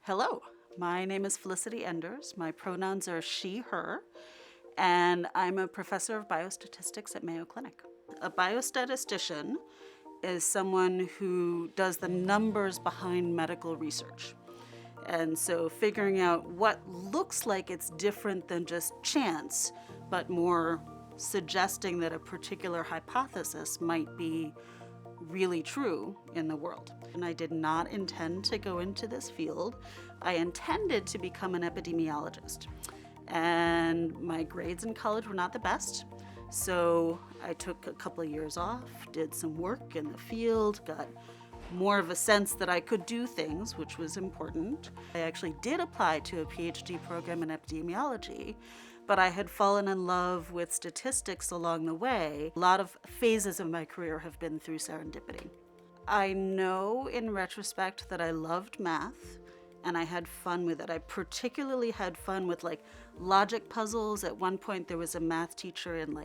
Hello, my name is Felicity Enders. My pronouns are she, her, and I'm a professor of biostatistics at Mayo Clinic. A biostatistician is someone who does the numbers behind medical research. And so figuring out what looks like it's different than just chance, but more suggesting that a particular hypothesis might be really true in the world. And I did not intend to go into this field. I intended to become an epidemiologist. And my grades in college were not the best. So I took a couple of years off, did some work in the field, got more of a sense that I could do things, which was important. I actually did apply to a Ph.D. program in epidemiology, but I had fallen in love with statistics along the way. A lot of phases of my career have been through serendipity. I know in retrospect that I loved math and I had fun with it. I particularly had fun with logic puzzles. At one point there was a math teacher in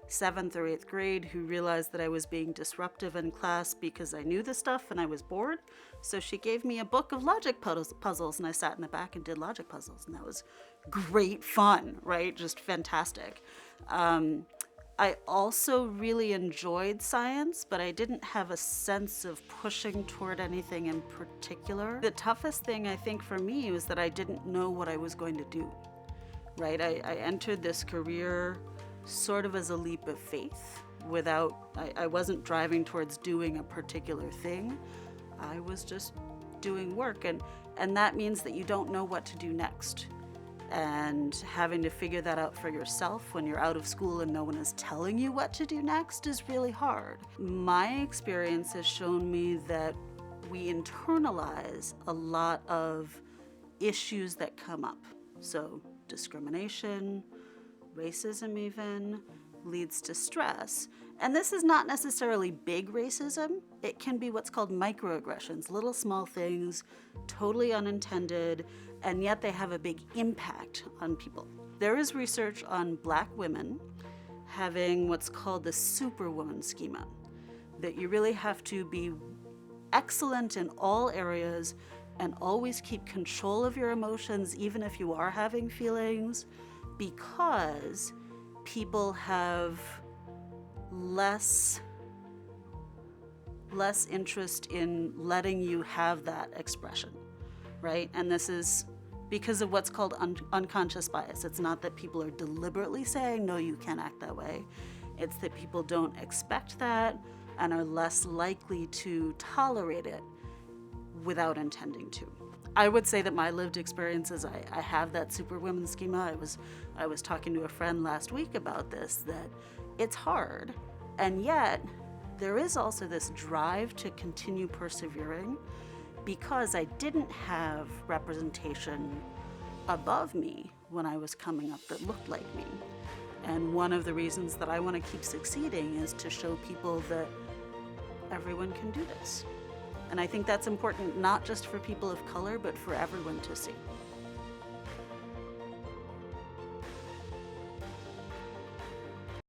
7th or 8th grade who realized that I was being disruptive in class because I knew the stuff and I was bored. So she gave me a book of logic puzzles and I sat in the back and did logic puzzles, and that was great fun, right? Just fantastic. I also really enjoyed science, but I didn't have a sense of pushing toward anything in particular. The toughest thing I think for me was that I didn't know what I was going to do, right? I entered this career sort of as a leap of faith. I wasn't driving towards doing a particular thing. I was just doing work, and that means that you don't know what to do next. And having to figure that out for yourself when you're out of school and no one is telling you what to do next is really hard. My experience has shown me that we internalize a lot of issues that come up. So discrimination, racism even, leads to stress. And this is not necessarily big racism. It can be what's called microaggressions, little small things, totally unintended, and yet they have a big impact on people. There is research on Black women having what's called the superwoman schema, that you really have to be excellent in all areas and always keep control of your emotions, even if you are having feelings, because people have less interest in letting you have that expression, right? And this is because of what's called unconscious bias. It's not that people are deliberately saying, no, you can't act that way. It's that people don't expect that and are less likely to tolerate it without intending to. I would say that my lived experience is I have that superwoman schema. I was talking to a friend last week about this, that it's hard, and yet there is also this drive to continue persevering because I didn't have representation above me when I was coming up that looked like me. And one of the reasons that I want to keep succeeding is to show people that everyone can do this. And I think that's important not just for people of color, but for everyone to see.